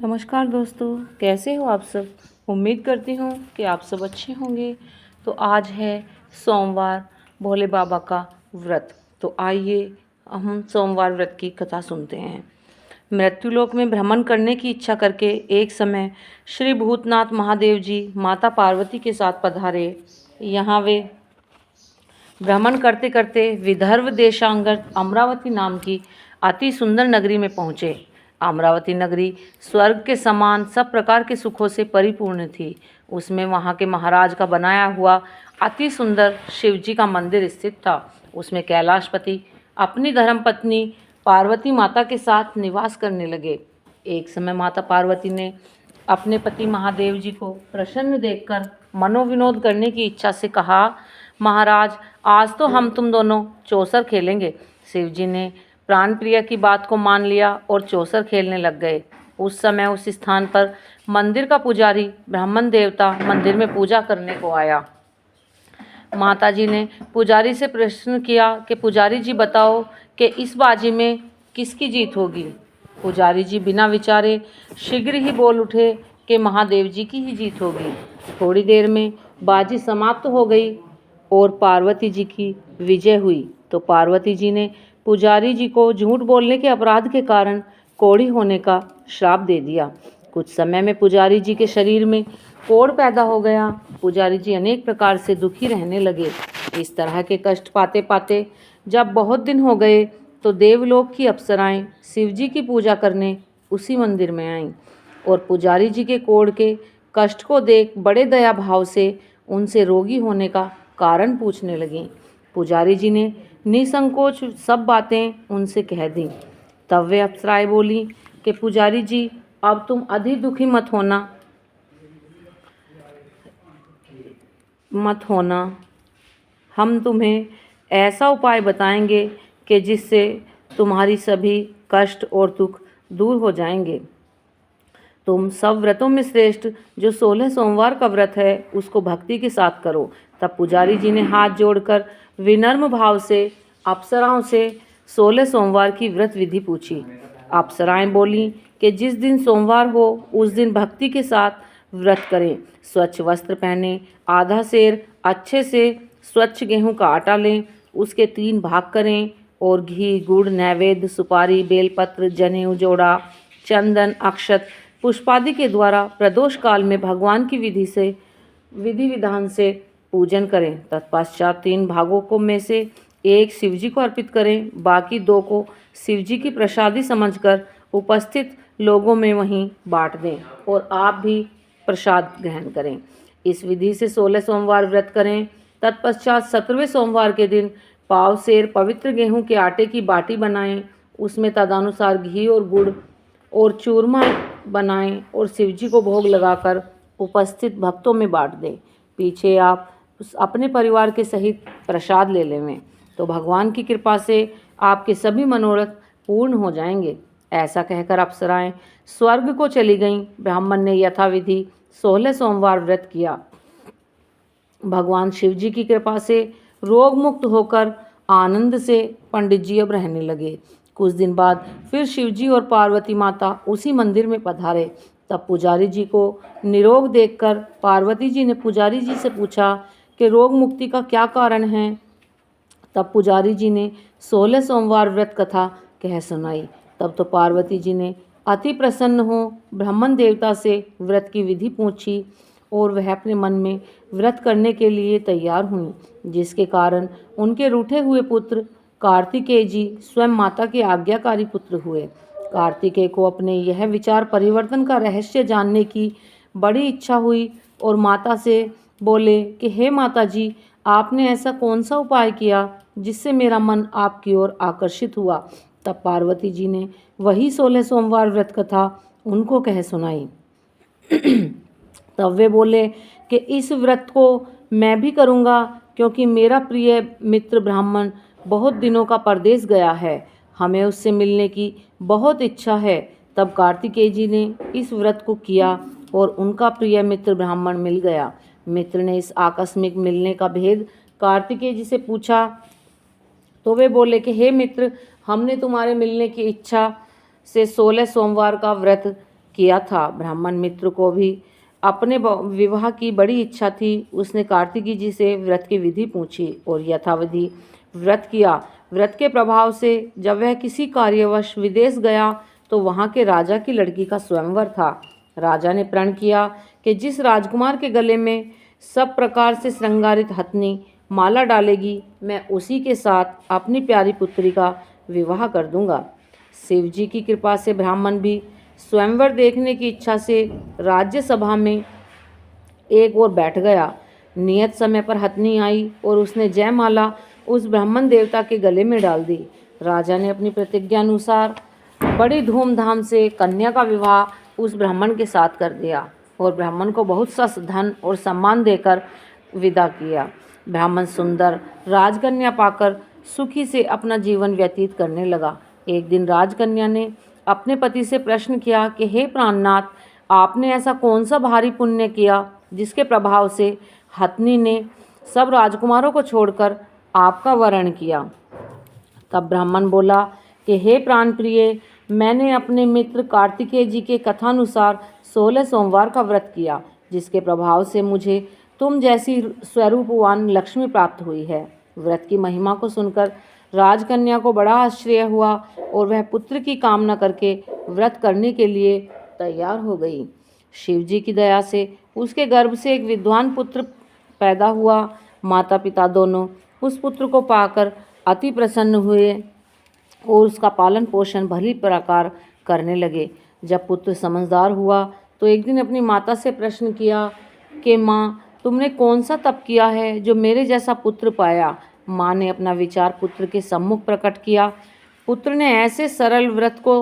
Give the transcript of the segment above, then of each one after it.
नमस्कार दोस्तों, कैसे हो आप सब। उम्मीद करती हूँ कि आप सब अच्छे होंगे। तो आज है सोमवार, भोले बाबा का व्रत। तो आइए हम सोमवार व्रत की कथा सुनते हैं। मृत्युलोक में भ्रमण करने की इच्छा करके एक समय श्री भूतनाथ महादेव जी माता पार्वती के साथ पधारे। यहाँ वे भ्रमण करते करते विदर्भ देशांगत अमरावती नाम की अति सुंदर नगरी में पहुँचे। अमरावती नगरी स्वर्ग के समान सब प्रकार के सुखों से परिपूर्ण थी। उसमें वहाँ के महाराज का बनाया हुआ अति सुंदर शिवजी का मंदिर स्थित था। उसमें कैलाशपति अपनी धर्मपत्नी पार्वती माता के साथ निवास करने लगे। एक समय माता पार्वती ने अपने पति महादेव जी को प्रसन्न देखकर मनोविनोद करने की इच्छा से कहा, महाराज, आज तो हम तुम दोनों चौसर खेलेंगे। शिवजी ने प्राण प्रिया की बात को मान लिया और चौसर खेलने लग गए। उस समय उस स्थान पर मंदिर का पुजारी ब्राह्मण देवता मंदिर में पूजा करने को आया। माताजी ने पुजारी से प्रश्न किया कि पुजारी जी बताओ कि इस बाजी में किसकी जीत होगी। पुजारी जी बिना विचारे शीघ्र ही बोल उठे कि महादेव जी की ही जीत होगी। थोड़ी देर में बाजी समाप्त हो गई और पार्वती जी की विजय हुई। तो पार्वती जी ने पुजारी जी को झूठ बोलने के अपराध के कारण कोढ़ी होने का श्राप दे दिया। कुछ समय में पुजारी जी के शरीर में कोढ़ पैदा हो गया। पुजारी जी अनेक प्रकार से दुखी रहने लगे। इस तरह के कष्ट पाते पाते जब बहुत दिन हो गए तो देवलोक की अप्सराएं शिवजी की पूजा करने उसी मंदिर में आईं और पुजारी जी के कोढ़ के कष्ट को देख बड़े दया भाव से उनसे रोगी होने का कारण पूछने लगीं। पुजारी जी ने निसंकोच सब बातें उनसे कह दी। तब वे अप्सराएं बोली कि पुजारी जी, अब तुम अधिक दुखी मत होना। हम तुम्हें ऐसा उपाय बताएंगे कि जिससे तुम्हारी सभी कष्ट और दुख दूर हो जाएंगे। तुम सब व्रतों में श्रेष्ठ जो 16 सोमवार का व्रत है उसको भक्ति के साथ करो। तब पुजारी जी ने हाथ जोड़कर विनम्र भाव से अप्सराओं से 16 सोमवार की व्रत विधि पूछी। अप्सराएं बोलीं कि जिस दिन सोमवार हो उस दिन भक्ति के साथ व्रत करें, स्वच्छ वस्त्र पहने, आधा सेर अच्छे से स्वच्छ गेहूं का आटा लें, उसके 3 भाग करें और घी, गुड़, नैवेद्य, सुपारी, बेलपत्र, जनेऊ, जोड़ा, चंदन, अक्षत, पुष्पादि के द्वारा प्रदोष काल में भगवान की विधि विधान से पूजन करें। तत्पश्चात 3 भागों को में से एक शिवजी को अर्पित करें, बाकी 2 को शिवजी की प्रसादी समझकर उपस्थित लोगों में वहीं बांट दें और आप भी प्रसाद ग्रहण करें। इस विधि से 16 सोमवार व्रत करें। तत्पश्चात 17वें सोमवार के दिन पाव सेर पवित्र गेहूं के आटे की बाटी बनाएं, उसमें तदानुसार घी और गुड़ और चूरमा बनाएं और शिवजी को भोग लगाकर उपस्थित भक्तों में बांट दें। पीछे आप अपने परिवार के सहित प्रसाद ले लेवें तो भगवान की कृपा से आपके सभी मनोरथ पूर्ण हो जाएंगे। ऐसा कहकर अप्सराएं स्वर्ग को चली गईं। ब्राह्मण ने यथाविधि 16 सोमवार व्रत किया। भगवान शिवजी की कृपा से रोग मुक्त होकर आनंद से पंडित जी अब रहने लगे। कुछ दिन बाद फिर शिवजी और पार्वती माता उसी मंदिर में पधारे। तब पुजारी जी को निरोग देखकर पार्वती जी ने पुजारी जी से पूछा कि रोग मुक्ति का क्या कारण है। तब पुजारी जी ने 16 सोमवार व्रत कथा कह सुनाई। तब तो पार्वती जी ने अति प्रसन्न हो ब्राह्मण देवता से व्रत की विधि पूछी और वह अपने मन में व्रत करने के लिए तैयार हुई, जिसके कारण उनके रूठे हुए पुत्र कार्तिकेय जी स्वयं माता के आज्ञाकारी पुत्र हुए। कार्तिकेय को अपने यह विचार परिवर्तन का रहस्य जानने की बड़ी इच्छा हुई और माता से बोले कि हे माता जी, आपने ऐसा कौन सा उपाय किया जिससे मेरा मन आपकी ओर आकर्षित हुआ। तब पार्वती जी ने वही 16 सोमवार व्रत कथा उनको कह सुनाई। तब वे बोले कि इस व्रत को मैं भी करूँगा, क्योंकि मेरा प्रिय मित्र ब्राह्मण बहुत दिनों का परदेश गया है, हमें उससे मिलने की बहुत इच्छा है। तब कार्तिकेय जी ने इस व्रत को किया और उनका प्रिय मित्र ब्राह्मण मिल गया। मित्र ने इस आकस्मिक मिलने का भेद कार्तिकेय जी से पूछा तो वे बोले कि हे मित्र, हमने तुम्हारे मिलने की इच्छा से 16 सोमवार का व्रत किया था। ब्राह्मण मित्र को भी अपने विवाह की बड़ी इच्छा थी। उसने कार्तिकी जी से व्रत की विधि पूछी और यथाविधि व्रत किया। व्रत के प्रभाव से जब वह किसी कार्यवश विदेश गया तो वहाँ के राजा की लड़की का स्वयंवर था। राजा ने प्रण किया कि जिस राजकुमार के गले में सब प्रकार से श्रृंगारित हथनी माला डालेगी, मैं उसी के साथ अपनी प्यारी पुत्री का विवाह कर दूंगा। शिव जी की कृपा से ब्राह्मण भी स्वयंवर देखने की इच्छा से राज्यसभा में एक ओर बैठ गया। नियत समय पर हथनी आई और उसने जयमाला उस ब्राह्मण देवता के गले में डाल दी। राजा ने अपनी प्रतिज्ञा अनुसार बड़ी धूमधाम से कन्या का विवाह उस ब्राह्मण के साथ कर दिया और ब्राह्मण को बहुत सा धन और सम्मान देकर विदा किया। ब्राह्मण सुंदर राजकन्या पाकर सुखी से अपना जीवन व्यतीत करने लगा। एक दिन राजकन्या ने अपने पति से प्रश्न किया कि हे प्राणनाथ, आपने ऐसा कौन सा भारी पुण्य किया जिसके प्रभाव से हथनी ने सब राजकुमारों को छोड़कर आपका वरण किया। तब ब्राह्मण बोला कि हे प्राण प्रिय, मैंने अपने मित्र कार्तिकेय जी के कथानुसार 16 सोमवार का व्रत किया, जिसके प्रभाव से मुझे तुम जैसी स्वरूपवान लक्ष्मी प्राप्त हुई है। व्रत की महिमा को सुनकर राजकन्या को बड़ा आश्चर्य हुआ और वह पुत्र की कामना करके व्रत करने के लिए तैयार हो गई। शिव जी की दया से उसके गर्भ से एक विद्वान पुत्र पैदा हुआ। माता पिता दोनों उस पुत्र को पाकर अति प्रसन्न हुए और उसका पालन पोषण भली प्रकार करने लगे। जब पुत्र समझदार हुआ तो एक दिन अपनी माता से प्रश्न किया कि माँ, तुमने कौन सा तप किया है जो मेरे जैसा पुत्र पाया। माँ ने अपना विचार पुत्र के सम्मुख प्रकट किया। पुत्र ने ऐसे सरल व्रत को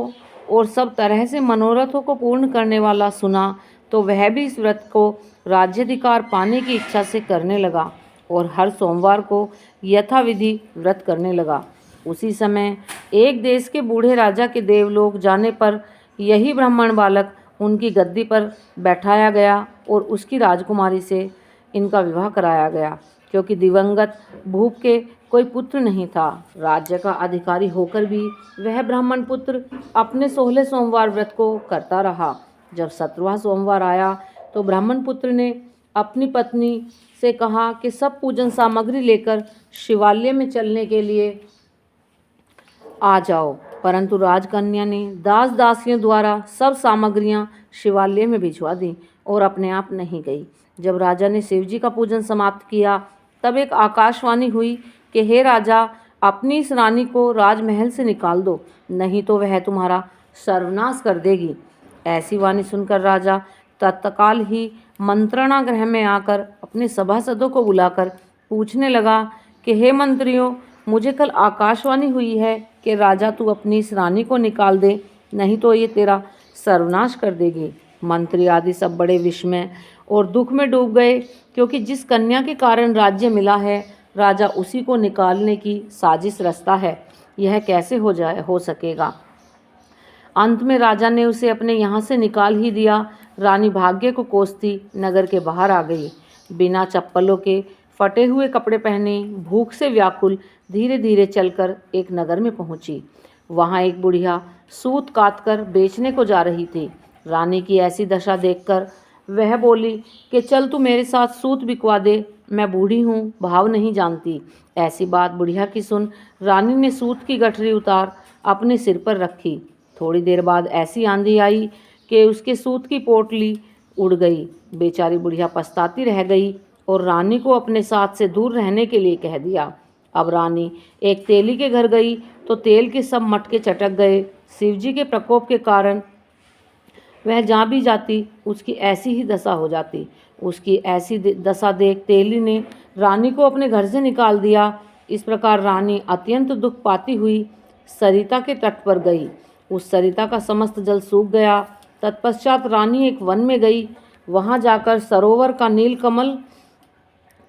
और सब तरह से मनोरथों को पूर्ण करने वाला सुना तो वह भी इस व्रत को राज्याधिकार पाने की इच्छा से करने लगा और हर सोमवार को यथाविधि व्रत करने लगा। उसी समय एक देश के बूढ़े राजा के देवलोक जाने पर यही ब्राह्मण बालक उनकी गद्दी पर बैठाया गया और उसकी राजकुमारी से इनका विवाह कराया गया, क्योंकि दिवंगत भूप के कोई पुत्र नहीं था। राज्य का अधिकारी होकर भी वह ब्राह्मण पुत्र अपने 16 सोमवार व्रत को करता रहा। जब 17वां सोमवार आया तो ब्राह्मण पुत्र ने अपनी पत्नी से कहा कि सब पूजन सामग्री लेकर शिवालय में चलने के लिए आ जाओ, परंतु राजकन्या ने दास दासियों द्वारा सब सामग्रियां शिवालय में भिजवा दी और अपने आप नहीं गई। जब राजा ने शिवजी का पूजन समाप्त किया तब एक आकाशवाणी हुई कि हे राजा, अपनी इस रानी को राजमहल से निकाल दो, नहीं तो वह तुम्हारा सर्वनाश कर देगी। ऐसी वाणी सुनकर राजा तत्काल ही मंत्रणा गृह में आकर अपने सभासदों को बुलाकर पूछने लगा कि हे मंत्रियों, मुझे कल आकाशवाणी हुई है कि राजा तू अपनी इस रानी को निकाल दे, नहीं तो ये तेरा सर्वनाश कर देगी। मंत्री आदि सब बड़े विस्मय और दुख में डूब गए, क्योंकि जिस कन्या के कारण राज्य मिला है राजा उसी को निकालने की साजिश रचता है। यह कैसे हो सकेगा। अंत में राजा ने उसे अपने यहाँ से निकाल ही दिया। रानी भाग्य को कोसती नगर के बाहर आ गई। बिना चप्पलों के फटे हुए कपड़े पहने भूख से व्याकुल धीरे धीरे चलकर एक नगर में पहुंची। वहां एक बुढ़िया सूत काटकर बेचने को जा रही थी। रानी की ऐसी दशा देखकर वह बोली कि चल तू मेरे साथ सूत बिकवा दे, मैं बूढ़ी हूँ, भाव नहीं जानती। ऐसी बात बुढ़िया की सुन रानी ने सूत की गठरी उतार अपने सिर पर रखी। थोड़ी देर बाद ऐसी आंधी आई कि उसके सूत की पोटली उड़ गई। बेचारी बुढ़िया पछताती रह गई और रानी को अपने साथ से दूर रहने के लिए कह दिया। अब रानी एक तेली के घर गई तो तेल के सब मटके चटक गए। शिवजी के प्रकोप के कारण वह जहाँ भी जाती उसकी ऐसी ही दशा हो जाती। उसकी ऐसी दशा देख तेली ने रानी को अपने घर से निकाल दिया। इस प्रकार रानी अत्यंत दुख पाती हुई सरिता के तट पर गई। उस सरिता का समस्त जल सूख गया। तत्पश्चात रानी एक वन में गई। वहां जाकर सरोवर का नीलकमल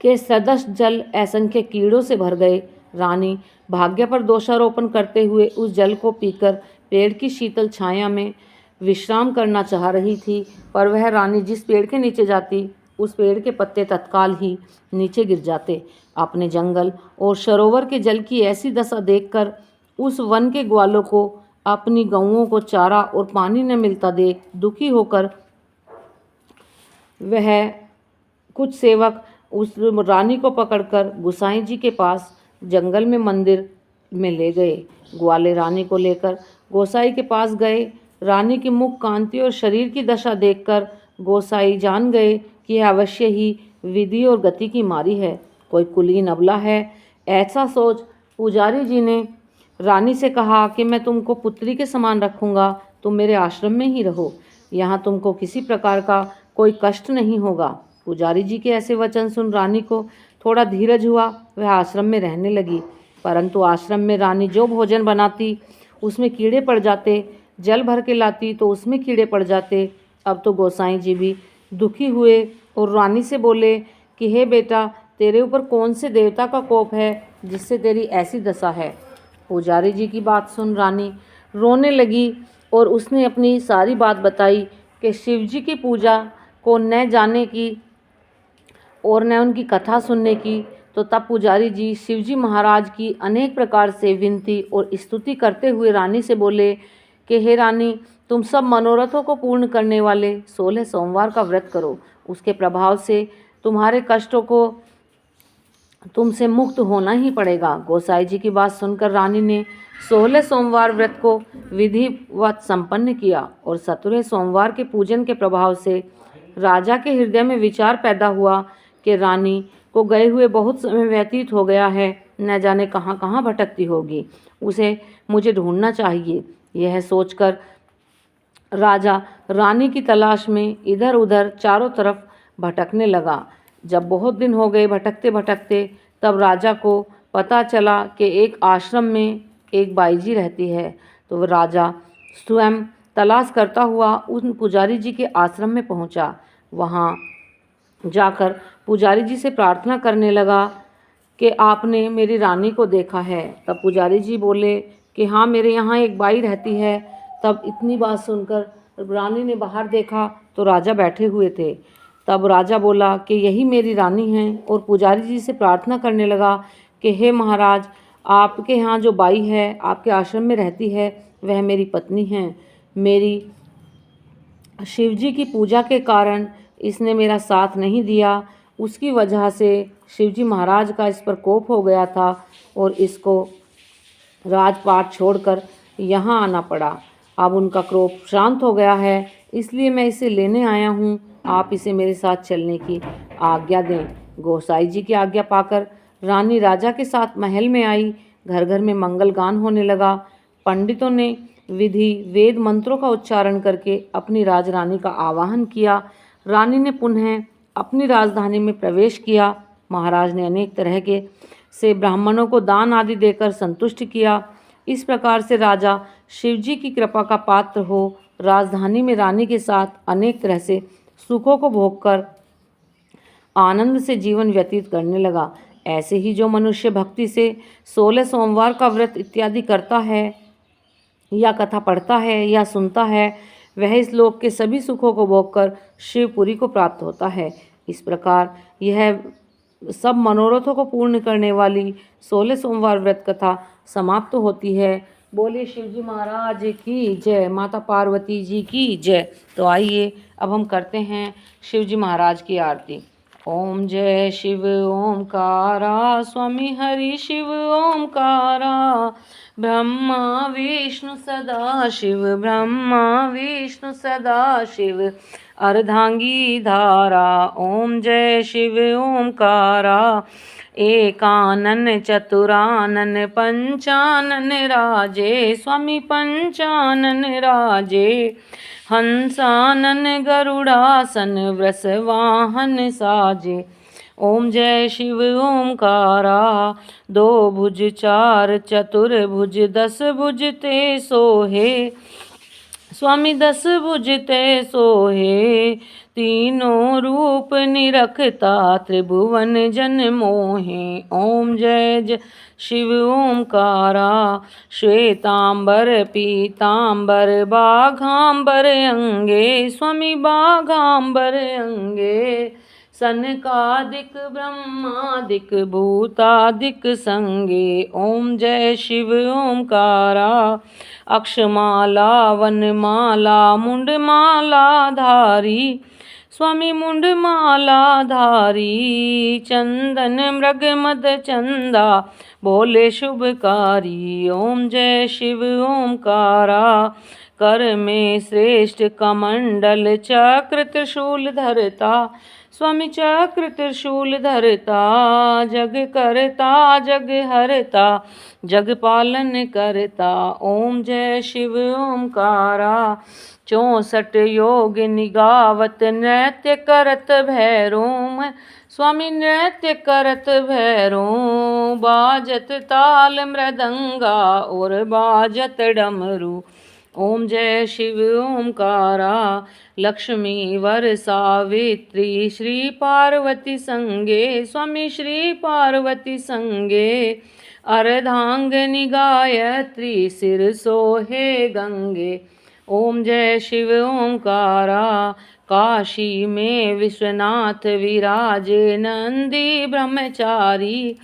के सदृश जल असंख्य कीड़ों से भर गए। रानी भाग्य पर दोषारोपण करते हुए उस जल को पीकर पेड़ की शीतल छाया में विश्राम करना चाह रही थी, पर वह रानी जिस पेड़ के नीचे जाती उस पेड़ के पत्ते तत्काल ही नीचे गिर जाते। अपने जंगल और सरोवर के जल की ऐसी दशा देखकर उस वन के ग्वालों को अपनी गऊओं को चारा और पानी न मिलता देख दुखी होकर वह कुछ सेवक उस रानी को पकड़कर गोसाई जी के पास जंगल में मंदिर में ले गए। ग्वाले रानी को लेकर गोसाई के पास गए। रानी की मुख कांति और शरीर की दशा देखकर गोसाई जान गए कि यह अवश्य ही विधि और गति की मारी है, कोई कुलीन अबला है। ऐसा सोच पुजारी जी ने रानी से कहा कि मैं तुमको पुत्री के समान रखूंगा, तुम मेरे आश्रम में ही रहो, यहाँ तुमको किसी प्रकार का कोई कष्ट नहीं होगा। पुजारी जी के ऐसे वचन सुन रानी को थोड़ा धीरज हुआ। वह आश्रम में रहने लगी, परंतु आश्रम में रानी जो भोजन बनाती उसमें कीड़े पड़ जाते, जल भर के लाती तो उसमें कीड़े पड़ जाते। अब तो गोसाई जी भी दुखी हुए और रानी से बोले कि हे बेटा, तेरे ऊपर कौन से देवता का कोप है जिससे तेरी ऐसी दशा है। पुजारी जी की बात सुन रानी रोने लगी और उसने अपनी सारी बात बताई कि शिव जी की पूजा को न जाने की और न उनकी कथा सुनने की। तो तब पुजारी जी शिवजी महाराज की अनेक प्रकार से विनती और स्तुति करते हुए रानी से बोले कि हे रानी, तुम सब मनोरथों को पूर्ण करने वाले 16 सोमवार का व्रत करो, उसके प्रभाव से तुम्हारे कष्टों को तुमसे मुक्त होना ही पड़ेगा। गोसाई जी की बात सुनकर रानी ने 16 सोमवार व्रत को विधिवत संपन्न किया और 17वें सोमवार के पूजन के प्रभाव से राजा के हृदय में विचार पैदा हुआ कि रानी को गए हुए बहुत समय व्यतीत हो गया है, न जाने कहाँ कहाँ भटकती होगी, उसे मुझे ढूंढना चाहिए। यह सोचकर राजा रानी की तलाश में इधर उधर चारों तरफ भटकने लगा। जब बहुत दिन हो गए भटकते भटकते, तब राजा को पता चला कि एक आश्रम में एक बाईजी रहती है। तो वह राजा स्वयं तलाश करता हुआ उन पुजारी जी के आश्रम में पहुंचा। वहां जाकर पुजारी जी से प्रार्थना करने लगा कि आपने मेरी रानी को देखा है। तब पुजारी जी बोले कि हाँ, मेरे यहाँ एक बाई रहती है। तब इतनी बात सुनकर रानी ने बाहर देखा तो राजा बैठे हुए थे। तब राजा बोला कि यही मेरी रानी है और पुजारी जी से प्रार्थना करने लगा कि हे महाराज, आपके यहाँ जो बाई है आपके आश्रम में रहती है वह मेरी पत्नी है। मेरी शिवजी की पूजा के कारण इसने मेरा साथ नहीं दिया, उसकी वजह से शिवजी महाराज का इस पर कोप हो गया था और इसको राजपाट छोड़कर यहाँ आना पड़ा। अब उनका क्रोध शांत हो गया है, इसलिए मैं इसे लेने आया हूँ। आप इसे मेरे साथ चलने की आज्ञा दें। गोसाई जी की आज्ञा पाकर रानी राजा के साथ महल में आई। घर घर में मंगल गान होने लगा। पंडितों ने विधि वेद मंत्रों का उच्चारण करके अपनी राजरानी का आवाहन किया। रानी ने पुनः अपनी राजधानी में प्रवेश किया। महाराज ने अनेक तरह के से ब्राह्मणों को दान आदि देकर संतुष्ट किया। इस प्रकार से राजा शिवजी की कृपा का पात्र हो राजधानी में रानी के साथ अनेक तरह से सुखों को भोगकर आनंद से जीवन व्यतीत करने लगा। ऐसे ही जो मनुष्य भक्ति से 16 सोमवार का व्रत इत्यादि करता है या कथा पढ़ता है या सुनता है, वह इस लोक के सभी सुखों को भोगकर शिवपुरी को प्राप्त होता है। इस प्रकार यह सब मनोरथों को पूर्ण करने वाली 16 सोमवार व्रत कथा समाप्त होती है। बोलिए शिवजी महाराज की जय, माता पार्वती जी की जय। तो आइए अब हम करते हैं शिवजी महाराज की आरती। ओम जय शिव ओमकारा, स्वामी हरि शिव ओमकारा, ब्रह्मा विष्णु सदा शिव, ब्रह्मा विष्णु सदा शिव, अर्धांगी धारा। ओम जय शिव ओमकारा, एकानन चतुरानन पंचानन राजे, स्वामी पंचानन राजे, हंसानन गरुड़ासन वृषवाहन साजे। ओम जय शिव ओमकारा, 2 भुज 4 चतुर्भुज 10 भुज ते सोहे, स्वामी 10 भुज ते सोहे, तीनों रूप निरखता त्रिभुवन जन मोहे। ओम जय शिव ओमकारा, श्वेतांबर पीतांबर बाघांबर अंगे, स्वामी बाघांबर अंगे, सनकादिक ब्रह्मादिक भूतादिक संगे। ओम जय शिव ओमकारा। अक्षमाला वनमाला मुंडमाला धारी स्वामी मुंडमाला धारी। चंदन मृग मद चंदा भोले शुभकारी। ओम जय शिव ओमकारा। कर में श्रेष्ठ कमंडल चक्र त्रिशूल धरता स्वामी चक्र त्रिशूल धरता। जग करता जग हरता जग पालन करता। ओम जय शिव ओमकारा। 64 योग निगावत नृत्य करत भैरों स्वामी नृत्य करत भैरों। बाजत ताल मृदंगा और बाजत डमरू। ओम जय शिव ओमकारा। लक्ष्मी वर सावित्री श्री पार्वती संगे स्वामी श्री पार्वती संगे। अर्धांगिनी गायत्री सिर सोहे गंगे। ओम जय शिव ओमकारा। काशी में विश्वनाथ विराजे नंदी ब्रह्मचारी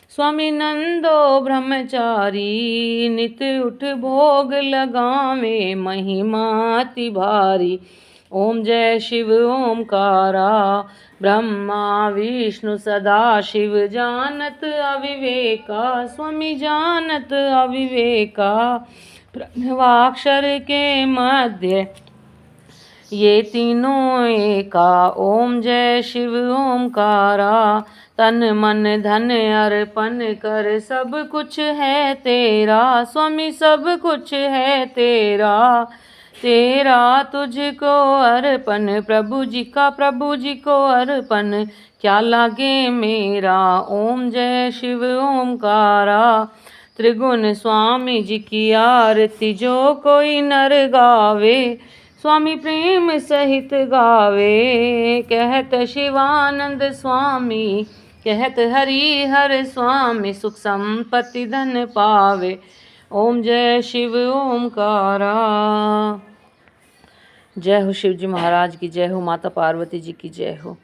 स्वामी नंदो ब्रह्मचारी। नित उठ भोग लगावे महिमा अति भारी। ओम जय शिव ओमकारा। ब्रह्मा विष्णु सदा शिव जानत अविवेका स्वामी जानत अविवेका। प्रणवाक्षर के मध्य ये तीनों एका। ओम जय शिव ओमकारा। तन मन धन अर्पण कर सब कुछ है तेरा स्वामी सब कुछ है तेरा। तेरा तुझको अर्पण प्रभु जी को अर्पण क्या लागे मेरा। ओम जय शिव ओमकारा। त्रिगुण स्वामी जी की आरती जो कोई नर गावे स्वामी प्रेम सहित गावे। कहत शिवानंद स्वामी कहत हरि हर स्वामी सुख संपत्ति धन पावे। ओम जय शिव ओमकारा। जय हो शिव जी महाराज की जय हो। माता पार्वती जी की जय हो।